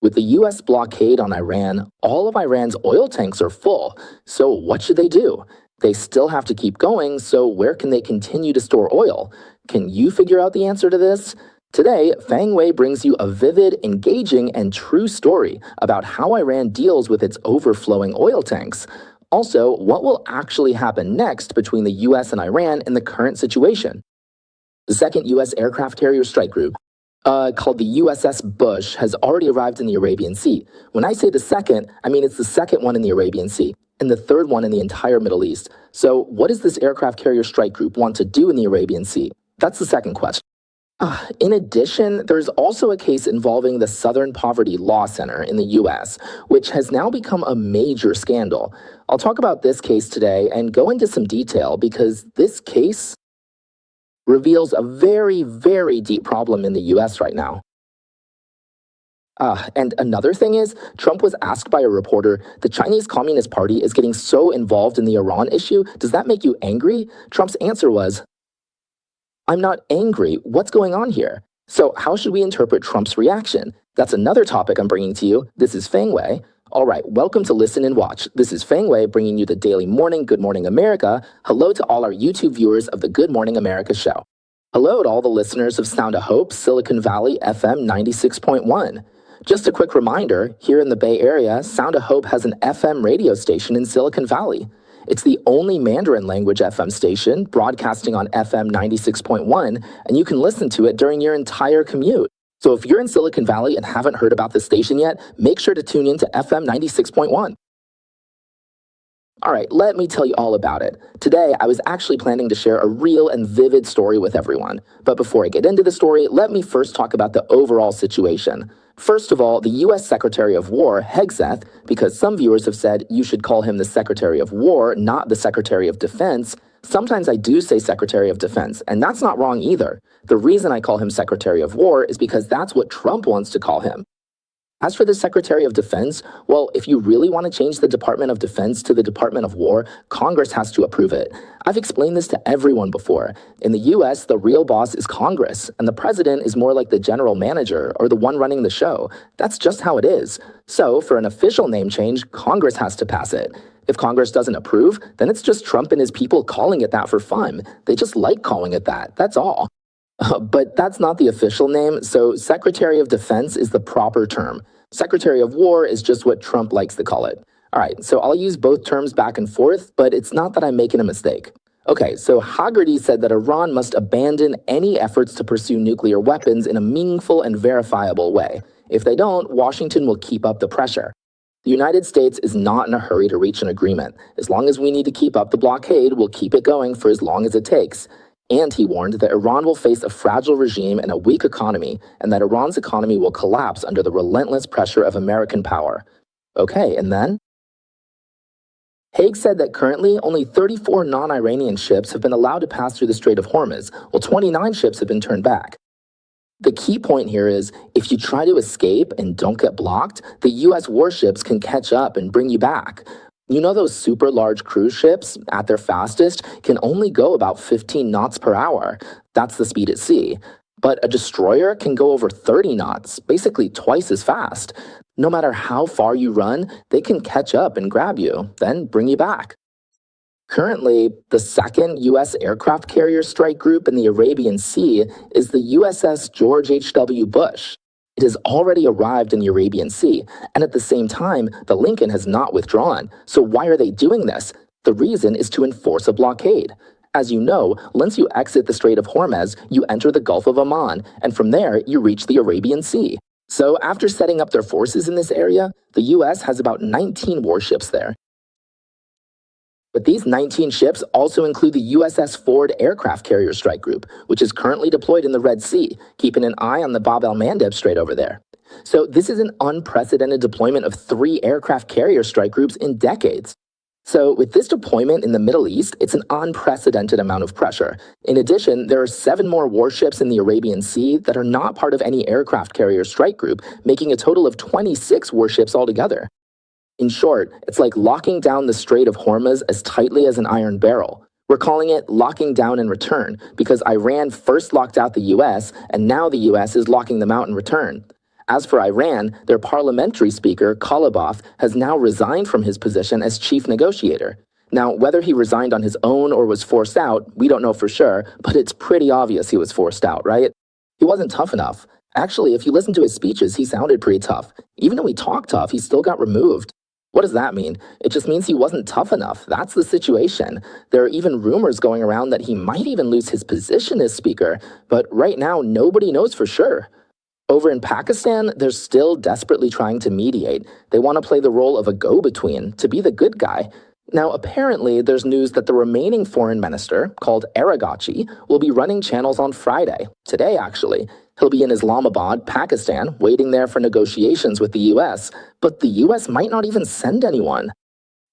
With the US blockade on Iran, all of Iran's oil tanks are full. So what should they do? They still have to keep going, so where can they continue to store oil? Can you figure out the answer to this? Today, Fang brings you a vivid, engaging, and true story about how Iran deals with its overflowing oil tanks. Also, what will actually happen next between the US and Iran in the current situation? The second US aircraft carrier strike group, called the USS Bush, has already arrived in the Arabian Sea. When I say the second, I mean it's the second one in the Arabian Sea, and the third one in the entire Middle East. So what does this aircraft carrier strike group want to do in the Arabian Sea? That's the second question. In addition, there's also a case involving the Southern Poverty Law Center in the US, which has now become a major scandal. I'll talk about this case today and go into some detail because this case reveals a very, very deep problem in the US right now. And another thing is, Trump was asked by a reporter, the Chinese Communist Party is getting so involved in the Iran issue, does that make you angry? Trump's answer was, I'm not angry, what's going on here? So how should we interpret Trump's reaction? That's another topic I'm bringing to you. This is Fang Wei. All right, welcome to Listen and Watch. This is Fang Wei bringing you the daily morning Good Morning America. Hello to all our YouTube viewers of the Good Morning America show. Hello to all the listeners of Sound of Hope, Silicon Valley FM 96.1. Just a quick reminder, here in the Bay Area, Sound of Hope has an FM radio station in Silicon Valley. It's the only Mandarin language FM station broadcasting on FM 96.1, and you can listen to it during your entire commute. So if you're in Silicon Valley and haven't heard about the station yet, make sure to tune in to FM 96.1. All right, let me tell you all about it. Today, I was actually planning to share a real and vivid story with everyone. But before I get into the story, let me first talk about the overall situation. First of all, the U.S. Secretary of War, Hegseth, because some viewers have said you should call him the Secretary of War, not the Secretary of Defense. Sometimes I do say Secretary of Defense, and that's not wrong either. The reason I call him Secretary of War is because that's what Trump wants to call him. As for the Secretary of Defense, well, if you really want to change the Department of Defense to the Department of War, Congress has to approve it. I've explained this to everyone before. In the US, the real boss is Congress, and the president is more like the general manager or the one running the show. That's just how it is. So, for an official name change, Congress has to pass it. If Congress doesn't approve, then it's just Trump and his people calling it that for fun. They just like calling it that, that's all. But that's not the official name, so Secretary of Defense is the proper term. Secretary of War is just what Trump likes to call it. All right, so I'll use both terms back and forth, but it's not that I'm making a mistake. Okay, so Haggerty said that Iran must abandon any efforts to pursue nuclear weapons in a meaningful and verifiable way. If they don't, Washington will keep up the pressure. The United States is not in a hurry to reach an agreement. As long as we need to keep up the blockade, we'll keep it going for as long as it takes. And he warned that Iran will face a fragile regime and a weak economy, and that Iran's economy will collapse under the relentless pressure of American power. Okay, and then? Haig said that currently only 34 non-Iranian ships have been allowed to pass through the Strait of Hormuz, while 29 ships have been turned back. The key point here is, if you try to escape and don't get blocked, the US warships can catch up and bring you back. You know those super large cruise ships, at their fastest, can only go about 15 knots per hour. That's the speed at sea. But a destroyer can go over 30 knots, basically twice as fast. No matter how far you run, they can catch up and grab you, then bring you back. Currently, the second U.S. aircraft carrier strike group in the Arabian Sea is the USS George H.W. Bush. It has already arrived in the Arabian Sea, and at the same time, the Lincoln has not withdrawn. So why are they doing this? The reason is to enforce a blockade. As you know, once you exit the Strait of Hormuz, you enter the Gulf of Oman, and from there, you reach the Arabian Sea. So after setting up their forces in this area, the U.S. has about 19 warships there. But these 19 ships also include the USS Ford aircraft carrier strike group, which is currently deployed in the Red Sea, keeping an eye on the Bab el-Mandeb Strait over there. So this is an unprecedented deployment of 3 aircraft carrier strike groups in decades. So with this deployment in the Middle East, it's an unprecedented amount of pressure. In addition, there are 7 more warships in the Arabian Sea that are not part of any aircraft carrier strike group, making a total of 26 warships altogether. In short, it's like locking down the Strait of Hormuz as tightly as an iron barrel. We're calling it locking down in return because Iran first locked out the US, and now the US is locking them out in return. As for Iran, their parliamentary speaker, Khalibaf, has now resigned from his position as chief negotiator. Now, whether he resigned on his own or was forced out, we don't know for sure, but it's pretty obvious he was forced out, right? He wasn't tough enough. Actually, if you listen to his speeches, he sounded pretty tough. Even though he talked tough, he still got removed. What does that mean? It just means he wasn't tough enough. That's the situation. There are even rumors going around that he might even lose his position as speaker, but right now, nobody knows for sure. Over in Pakistan, they're still desperately trying to mediate. They want to play the role of a go-between, to be the good guy. Now, apparently, there's news that the remaining foreign minister, called Aragachi, will be running channels on Friday. Today, actually. He'll be in Islamabad, Pakistan, waiting there for negotiations with the US, but the US might not even send anyone.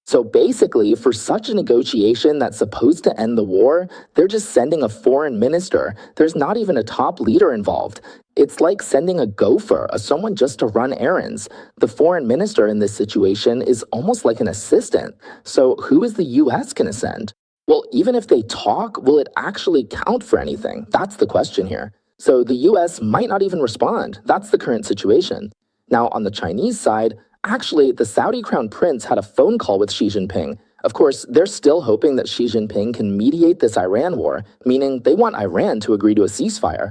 So basically, for such a negotiation that's supposed to end the war, they're just sending a foreign minister. There's not even a top leader involved. It's like sending a gopher, someone just to run errands. The foreign minister in this situation is almost like an assistant. So who is the US going to send? Well, even if they talk, will it actually count for anything? That's the question here. So the US might not even respond. That's the current situation. Now, on the Chinese side, actually, the Saudi crown prince had a phone call with Xi Jinping. Of course, they're still hoping that Xi Jinping can mediate this Iran war, meaning they want Iran to agree to a ceasefire.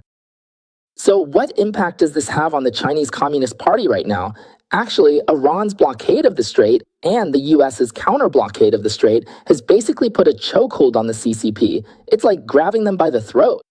So what impact does this have on the Chinese Communist Party right now? Actually, Iran's blockade of the strait and the US's counter-blockade of the strait has basically put a chokehold on the CCP. It's like grabbing them by the throat.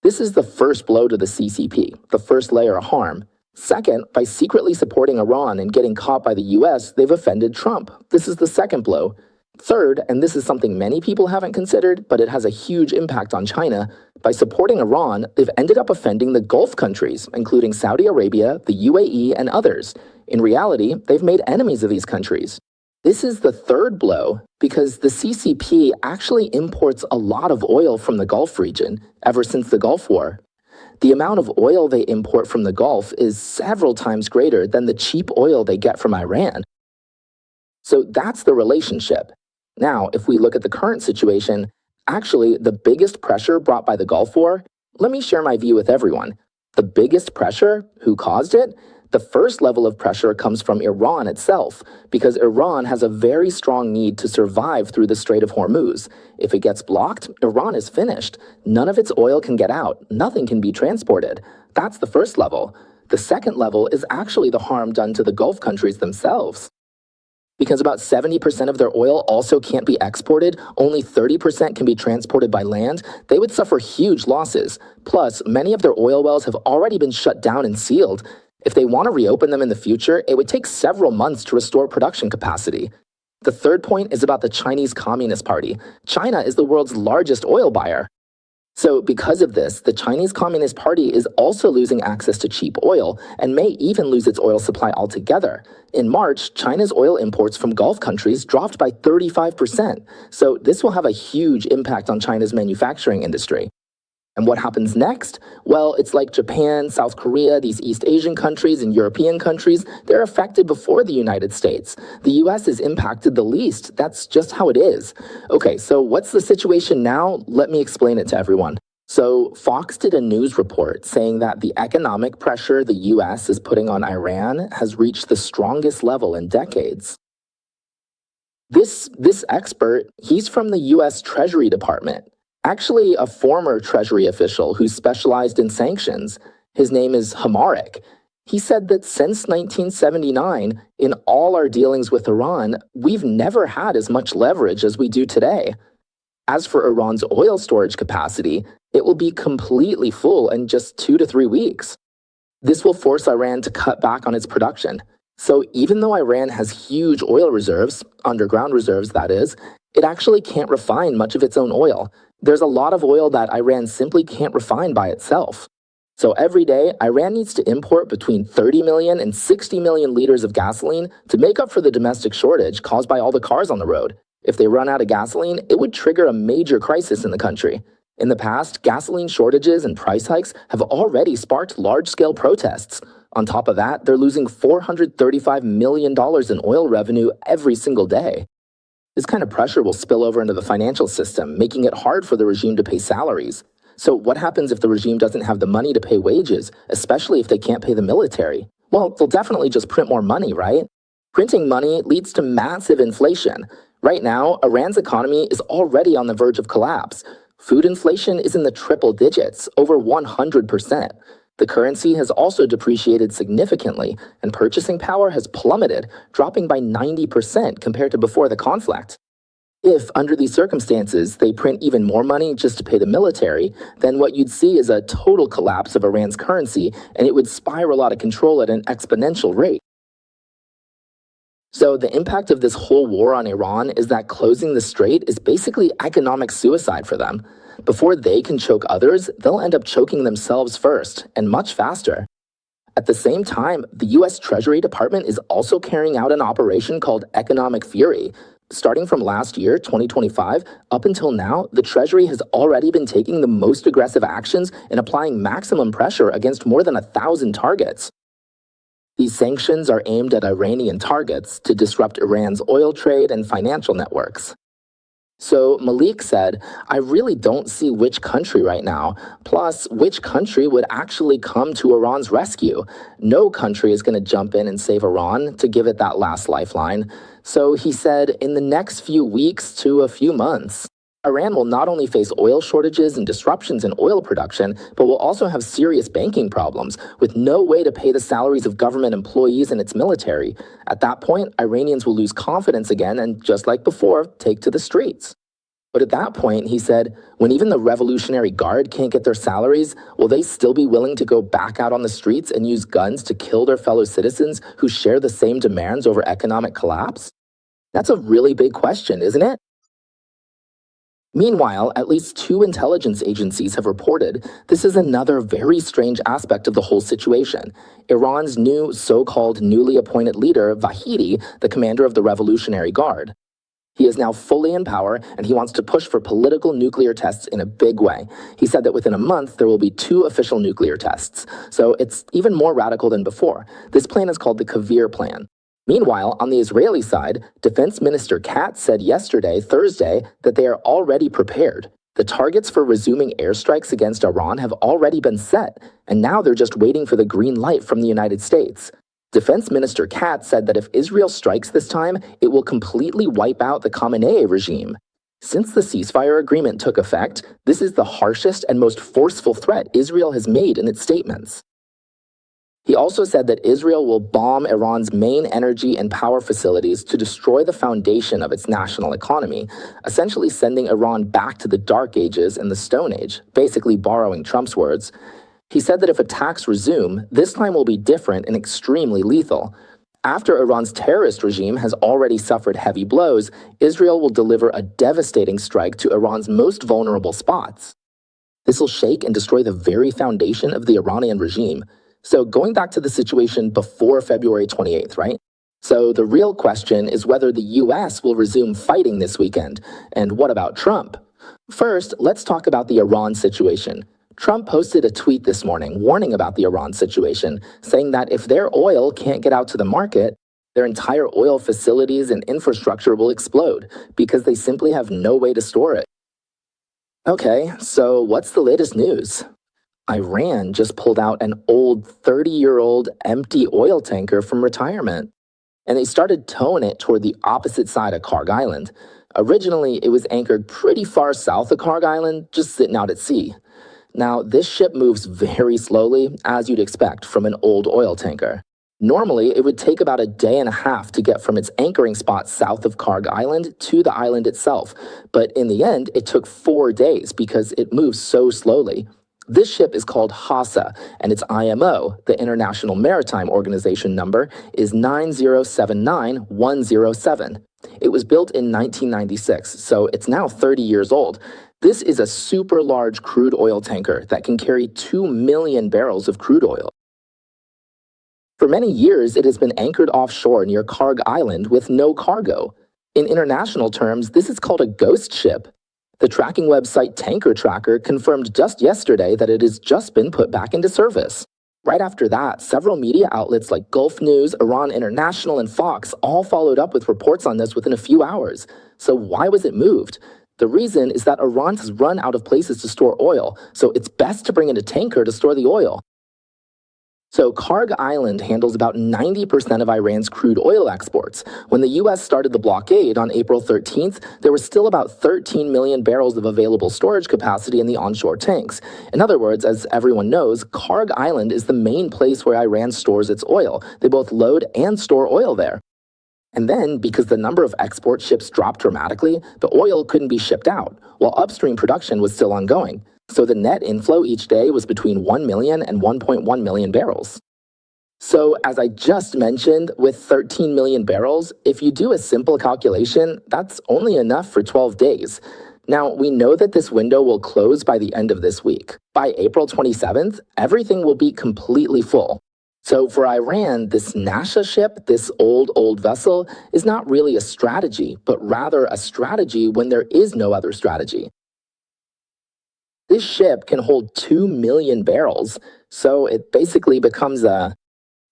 This is the first blow to the CCP, the first layer of harm. Second, by secretly supporting Iran and getting caught by the US, they've offended Trump. This is the second blow. Third, and this is something many people haven't considered, but it has a huge impact on China, by supporting Iran, they've ended up offending the Gulf countries, including Saudi Arabia, the UAE, and others. In reality, they've made enemies of these countries. This is the third blow because the CCP actually imports a lot of oil from the Gulf region ever since the Gulf War. The amount of oil they import from the Gulf is several times greater than the cheap oil they get from Iran. So that's the relationship. Now, if we look at the current situation, actually the biggest pressure brought by the Gulf War, let me share my view with everyone. The biggest pressure, who caused it? The first level of pressure comes from Iran itself, because Iran has a very strong need to survive through the Strait of Hormuz. If it gets blocked, Iran is finished. None of its oil can get out. Nothing can be transported. That's the first level. The second level is actually the harm done to the Gulf countries themselves. Because about 70% of their oil also can't be exported, only 30% can be transported by land, they would suffer huge losses. Plus, many of their oil wells have already been shut down and sealed. If they want to reopen them in the future, it would take several months to restore production capacity. The third point is about the Chinese Communist Party. China is the world's largest oil buyer. So because of this, the Chinese Communist Party is also losing access to cheap oil and may even lose its oil supply altogether. In March, China's oil imports from Gulf countries dropped by 35%. So this will have a huge impact on China's manufacturing industry. And what happens next? Well, it's like Japan, South Korea, these East Asian countries and European countries, they're affected before the United States. The US is impacted the least. That's just how it is. Okay, so what's the situation now? Let me explain it to everyone. So Fox did a news report saying that the economic pressure the US is putting on Iran has reached the strongest level in decades. This expert, he's from the US Treasury Department. Actually, a former Treasury official who specialized in sanctions. His name is Hamarik. He said that since 1979, in all our dealings with Iran, we've never had as much leverage as we do today. As for Iran's oil storage capacity, it will be completely full in just 2 to 3 weeks. This will force Iran to cut back on its production. So even though Iran has huge oil reserves, underground reserves that is, it actually can't refine much of its own oil. There's a lot of oil that Iran simply can't refine by itself. So every day, Iran needs to import between 30 million and 60 million liters of gasoline to make up for the domestic shortage caused by all the cars on the road. If they run out of gasoline, it would trigger a major crisis in the country. In the past, gasoline shortages and price hikes have already sparked large-scale protests. On top of that, they're losing $435 million in oil revenue every single day. This kind of pressure will spill over into the financial system, making it hard for the regime to pay salaries. So what happens if the regime doesn't have the money to pay wages, especially if they can't pay the military? Well, they'll definitely just print more money, right? Printing money leads to massive inflation. Right now, Iran's economy is already on the verge of collapse. Food inflation is in the triple digits, over 100%. The currency has also depreciated significantly, and purchasing power has plummeted, dropping by 90% compared to before the conflict. If, under these circumstances, they print even more money just to pay the military, then what you'd see is a total collapse of Iran's currency, and it would spiral out of control at an exponential rate. So the impact of this whole war on Iran is that closing the strait is basically economic suicide for them. Before they can choke others, they'll end up choking themselves first, and much faster. At the same time, the US Treasury Department is also carrying out an operation called Economic Fury. Starting from last year, 2025, up until now, the Treasury has already been taking the most aggressive actions and applying maximum pressure against more than 1,000 targets. These sanctions are aimed at Iranian targets to disrupt Iran's oil trade and financial networks. So Malik said, I really don't see which country right now. Plus, which country would actually come to Iran's rescue? No country is going to jump in and save Iran to give it that last lifeline. So he said, in the next few weeks to a few months, Iran will not only face oil shortages and disruptions in oil production, but will also have serious banking problems, with no way to pay the salaries of government employees and its military. At that point, Iranians will lose confidence again and, just like before, take to the streets. But at that point, he said, when even the Revolutionary Guard can't get their salaries, will they still be willing to go back out on the streets and use guns to kill their fellow citizens who share the same demands over economic collapse? That's a really big question, isn't it? Meanwhile, at least 2 intelligence agencies have reported this is another very strange aspect of the whole situation. Iran's new so-called newly appointed leader, Vahidi, the commander of the Revolutionary Guard. He is now fully in power, and he wants to push for political nuclear tests in a big way. He said that within a month, there will be 2 official nuclear tests. So it's even more radical than before. This plan is called the Kavir Plan. Meanwhile, on the Israeli side, Defense Minister Katz said yesterday, Thursday, that they are already prepared. The targets for resuming airstrikes against Iran have already been set, and now they're just waiting for the green light from the United States. Defense Minister Katz said that if Israel strikes this time, it will completely wipe out the Khamenei regime. Since the ceasefire agreement took effect, this is the harshest and most forceful threat Israel has made in its statements. He also said that Israel will bomb Iran's main energy and power facilities to destroy the foundation of its national economy, essentially sending Iran back to the Dark Ages and the Stone Age, basically borrowing Trump's words. He said that if attacks resume, this time will be different and extremely lethal. After Iran's terrorist regime has already suffered heavy blows, Israel will deliver a devastating strike to Iran's most vulnerable spots. This will shake and destroy the very foundation of the Iranian regime. So going back to the situation before February 28th, right? So the real question is whether the US will resume fighting this weekend. And what about Trump? First, let's talk about the Iran situation. Trump posted a tweet this morning warning about the Iran situation, saying that if their oil can't get out to the market, their entire oil facilities and infrastructure will explode because they simply have no way to store it. Okay, so what's the latest news? Iran just pulled out an old 30-year-old empty oil tanker from retirement, and they started towing it toward the opposite side of Karg Island. Originally, it was anchored pretty far south of Karg Island, just sitting out at sea. Now, this ship moves very slowly, as you'd expect from an old oil tanker. Normally, it would take about a day and a half to get from its anchoring spot south of Karg Island to the island itself, but in the end, it took 4 days because it moves so slowly. This ship is called Hassa, and its IMO, the International Maritime Organization number, is 9079107. It was built in 1996, so it's now 30 years old. This is a super large crude oil tanker that can carry 2 million barrels of crude oil. For many years, it has been anchored offshore near Karg Island with no cargo. In international terms, this is called a ghost ship. The tracking website Tanker Tracker confirmed just yesterday that it has just been put back into service. Right after that, several media outlets like Gulf News, Iran International, and Fox all followed up with reports on this within a few hours. So why was it moved? The reason is that Iran has run out of places to store oil, so it's best to bring in a tanker to store the oil. So Karg Island handles about 90% of Iran's crude oil exports. When the U.S. started the blockade on April 13th, there was still about 13 million barrels of available storage capacity in the onshore tanks. In other words, as everyone knows, Karg Island is the main place where Iran stores its oil. They both load and store oil there. And then, because the number of export ships dropped dramatically, the oil couldn't be shipped out, while upstream production was still ongoing. So the net inflow each day was between 1 million and 1.1 million barrels. So as I just mentioned, with 13 million barrels, if you do a simple calculation, that's only enough for 12 days. Now, we know that this window will close by the end of this week. By April 27th, everything will be completely full. So for Iran, this Nasha ship, this old vessel, is not really a strategy, but rather a strategy when there is no other strategy. This ship can hold 2 million barrels, so it basically becomes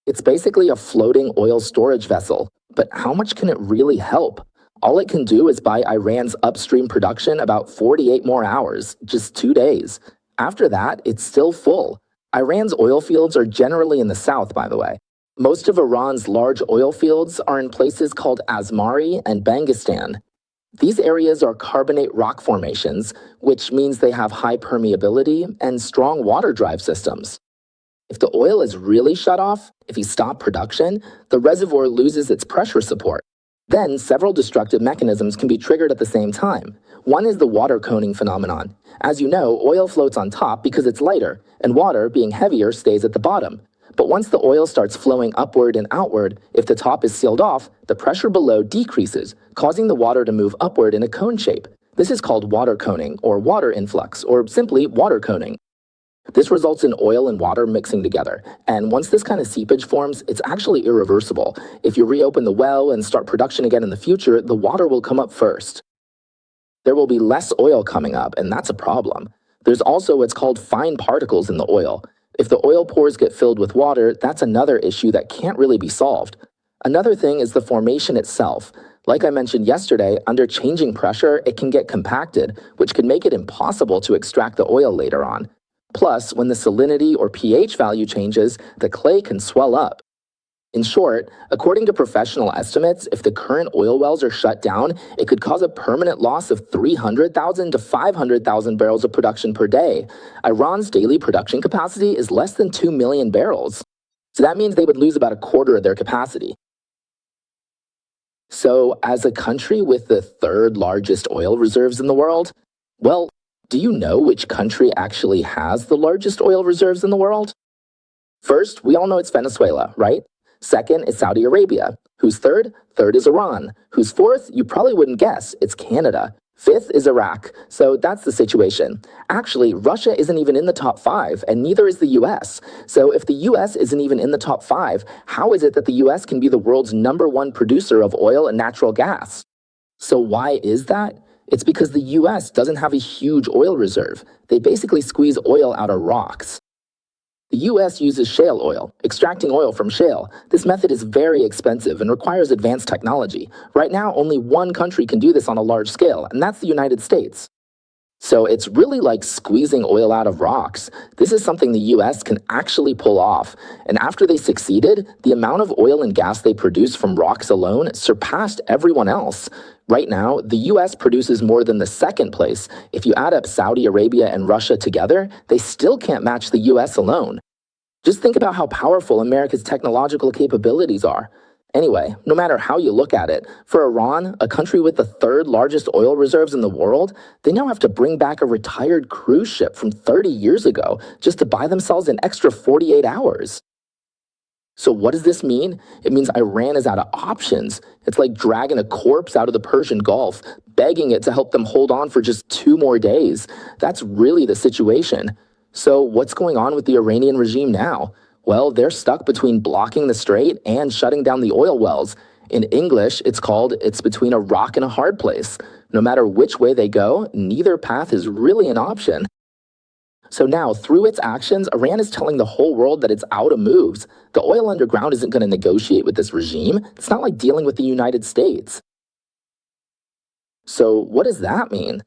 it's basically a floating oil storage vessel. But how much can it really help? All it can do is buy Iran's upstream production about 48 more hours, just 2 days. After that, it's still full. Iran's oil fields are generally in the south, by the way. Most of Iran's large oil fields are in places called Azmari and Bangistan. These areas are carbonate rock formations, which means they have high permeability and strong water drive systems. If the oil is really shut off, if you stop production, the reservoir loses its pressure support. Then several destructive mechanisms can be triggered at the same time. One is the water coning phenomenon. As you know, oil floats on top because it's lighter, and water, being heavier, stays at the bottom. But once the oil starts flowing upward and outward, if the top is sealed off, the pressure below decreases, causing the water to move upward in a cone shape. This is called water coning, or water influx, or simply water coning. This results in oil and water mixing together, and once this kind of seepage forms, it's actually irreversible. If you reopen the well and start production again in the future, the water will come up first. There will be less oil coming up, and that's a problem. There's also what's called fine particles in the oil. If the oil pores get filled with water, that's another issue that can't really be solved. Another thing is the formation itself. Like I mentioned yesterday, under changing pressure, it can get compacted, which can make it impossible to extract the oil later on. Plus, when the salinity or pH value changes, the clay can swell up. In short, according to professional estimates, if the current oil wells are shut down, it could cause a permanent loss of 300,000 to 500,000 barrels of production per day. Iran's daily production capacity is less than 2 million barrels. So that means they would lose about a quarter of their capacity. So, as a country with the third largest oil reserves in the world, well, do you know which country actually has the largest oil reserves in the world? First, we all know it's Venezuela, right? Second is Saudi Arabia. Who's third? Third is Iran. Who's fourth? You probably wouldn't guess. It's Canada. Fifth is Iraq. So that's the situation. Actually, Russia isn't even in the top 5, and neither is the US. So if the US isn't even in the top 5, how is it that the US can be the world's #1 producer of oil and natural gas? So why is that? It's because the US doesn't have a huge oil reserve. They basically squeeze oil out of rocks. The US uses shale oil, extracting oil from shale. This method is very expensive and requires advanced technology. Right now, only one country can do this on a large scale, and that's the United States. So it's really like squeezing oil out of rocks. This is something the US can actually pull off. And after they succeeded, the amount of oil and gas they produce from rocks alone surpassed everyone else. Right now, the US produces more than the second place. If you add up Saudi Arabia and Russia together, they still can't match the US alone. Just think about how powerful America's technological capabilities are. Anyway, no matter how you look at it, for Iran, a country with the third largest oil reserves in the world, they now have to bring back a retired cruise ship from 30 years ago just to buy themselves an extra 48 hours. So what does this mean? It means Iran is out of options. It's like dragging a corpse out of the Persian Gulf, begging it to help them hold on for just 2 more days. That's really the situation. So what's going on with the Iranian regime now? Well, they're stuck between blocking the strait and shutting down the oil wells. In English, it's between a rock and a hard place. No matter which way they go, neither path is really an option. So now, through its actions, Iran is telling the whole world that it's out of moves. The oil underground isn't going to negotiate with this regime. It's not like dealing with the United States. So what does that mean?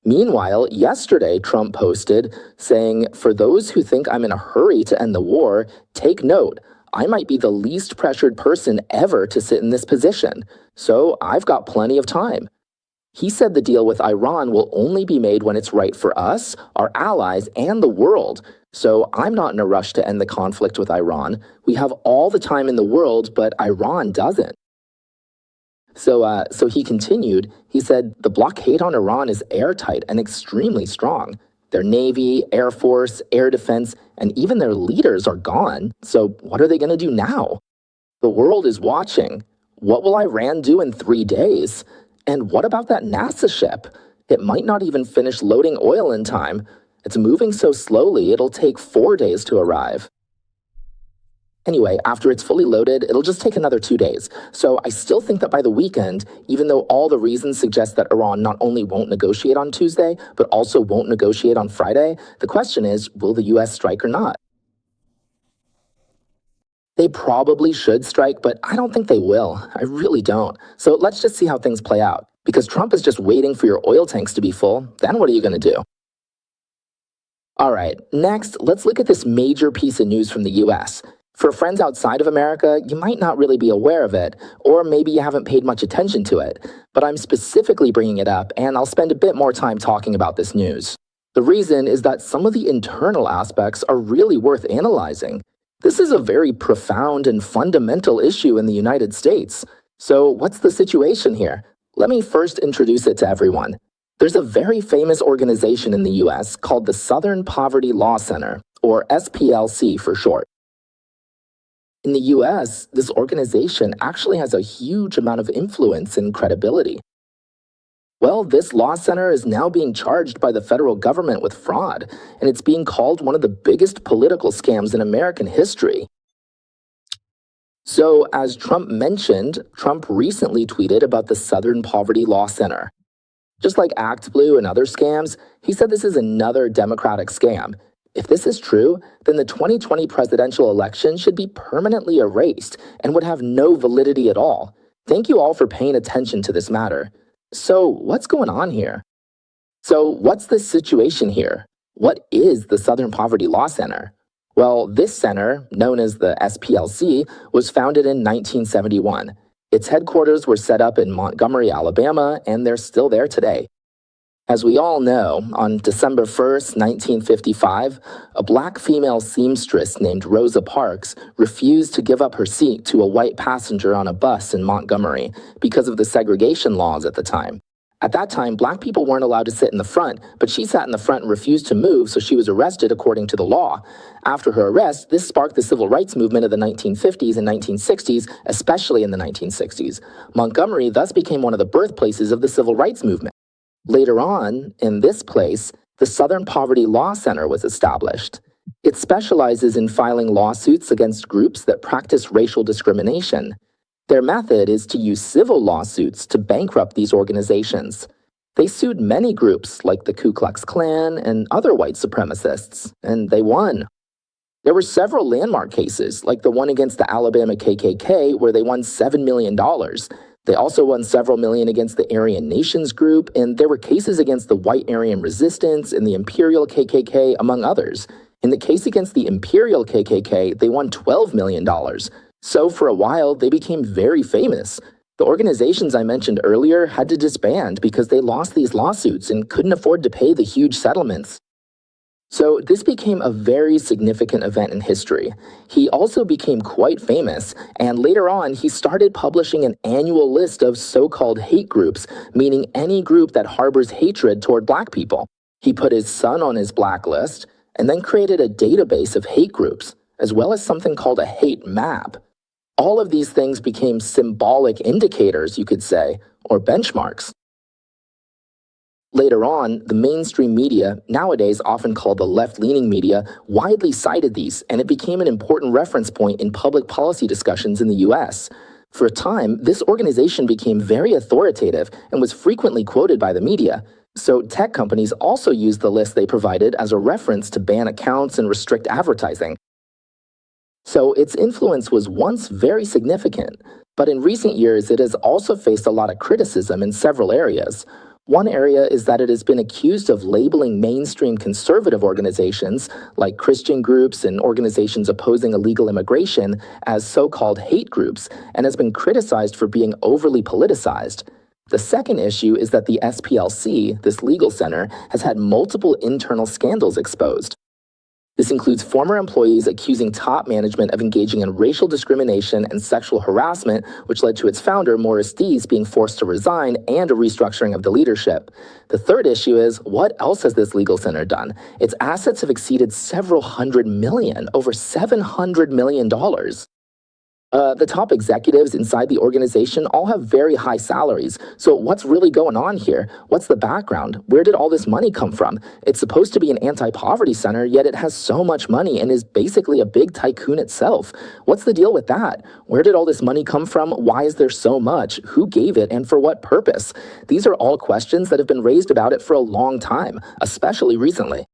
Meanwhile, yesterday, Trump posted saying, "For those who think I'm in a hurry to end the war, take note. I might be the least pressured person ever to sit in this position, so I've got plenty of time." He said the deal with Iran will only be made when it's right for us, our allies, and the world. So I'm not in a rush to end the conflict with Iran. We have all the time in the world, but Iran doesn't. So he continued, he said, "The blockade on Iran is airtight and extremely strong. Their navy, air force, air defense, and even their leaders are gone. So what are they going to do now? The world is watching. What will Iran do in 3 days? And what about that NASA ship? It might not even finish loading oil in time. It's moving so slowly, it'll take 4 days to arrive." Anyway, after it's fully loaded, it'll just take another 2 days. So I still think that by the weekend, even though all the reasons suggest that Iran not only won't negotiate on Tuesday, but also won't negotiate on Friday, the question is, will the US strike or not? They probably should strike, but I don't think they will. I really don't. So let's just see how things play out. Because Trump is just waiting for your oil tanks to be full, then what are you going to do? All right, next, let's look at this major piece of news from the US. For friends outside of America, you might not really be aware of it, or maybe you haven't paid much attention to it, but I'm specifically bringing it up, and I'll spend a bit more time talking about this news. The reason is that some of the internal aspects are really worth analyzing. This is a very profound and fundamental issue in the United States. So what's the situation here? Let me first introduce it to everyone. There's a very famous organization in the US called the Southern Poverty Law Center, or SPLC for short. In the US, this organization actually has a huge amount of influence and credibility. Well, this law center is now being charged by the federal government with fraud, and it's being called one of the biggest political scams in American history. So, as Trump mentioned, Trump recently tweeted about the Southern Poverty Law Center. Just like Act Blue and other scams, he said this is another Democratic scam. If this is true, then the 2020 presidential election should be permanently erased and would have no validity at all. Thank you all for paying attention to this matter. So, what's going on here? So, what's the situation here? What is the Southern Poverty Law Center? Well, this center, known as the SPLC, was founded in 1971. Its headquarters were set up in Montgomery, Alabama, and they're still there today. As we all know, on December 1st, 1955, a black female seamstress named Rosa Parks refused to give up her seat to a white passenger on a bus in Montgomery because of the segregation laws at the time. At that time, black people weren't allowed to sit in the front, but she sat in the front and refused to move, so she was arrested according to the law. After her arrest, this sparked the civil rights movement of the 1950s and 1960s, especially in the 1960s. Montgomery thus became one of the birthplaces of the civil rights movement. Later on, in this place, the Southern Poverty Law Center was established. It specializes in filing lawsuits against groups that practice racial discrimination. Their method is to use civil lawsuits to bankrupt these organizations. They sued many groups like the Ku Klux Klan and other white supremacists, and they won. There were several landmark cases, like the one against the Alabama KKK, where they won $7 million. They also won several million against the Aryan Nations group, and there were cases against the White Aryan Resistance and the Imperial KKK, among others. In the case against the Imperial KKK, they won $12 million. So for a while, they became very famous. The organizations I mentioned earlier had to disband because they lost these lawsuits and couldn't afford to pay the huge settlements. So this became a very significant event in history. He also became quite famous, and later on he started publishing an annual list of so-called hate groups, meaning any group that harbors hatred toward black people. He put his son on his blacklist, and then created a database of hate groups, as well as something called a hate map. All of these things became symbolic indicators, you could say, or benchmarks. Later on, the mainstream media, nowadays often called the left-leaning media, widely cited these, and it became an important reference point in public policy discussions in the US. For a time, this organization became very authoritative and was frequently quoted by the media. So tech companies also used the list they provided as a reference to ban accounts and restrict advertising. So its influence was once very significant, but in recent years it has also faced a lot of criticism in several areas. One area is that it has been accused of labeling mainstream conservative organizations, like Christian groups and organizations opposing illegal immigration, as so-called hate groups, and has been criticized for being overly politicized. The second issue is that the SPLC, this legal center, has had multiple internal scandals exposed. This includes former employees accusing top management of engaging in racial discrimination and sexual harassment, which led to its founder, Maurice Dees, being forced to resign, and a restructuring of the leadership. The third issue is, what else has this legal center done? Its assets have exceeded several hundred million, over $700 million. The top executives inside the organization all have very high salaries. So what's really going on here? What's the background? Where did all this money come from? It's supposed to be an anti-poverty center, yet it has so much money and is basically a big tycoon itself. What's the deal with that? Where did all this money come from? Why is there so much? Who gave it and for what purpose? These are all questions that have been raised about it for a long time, especially recently.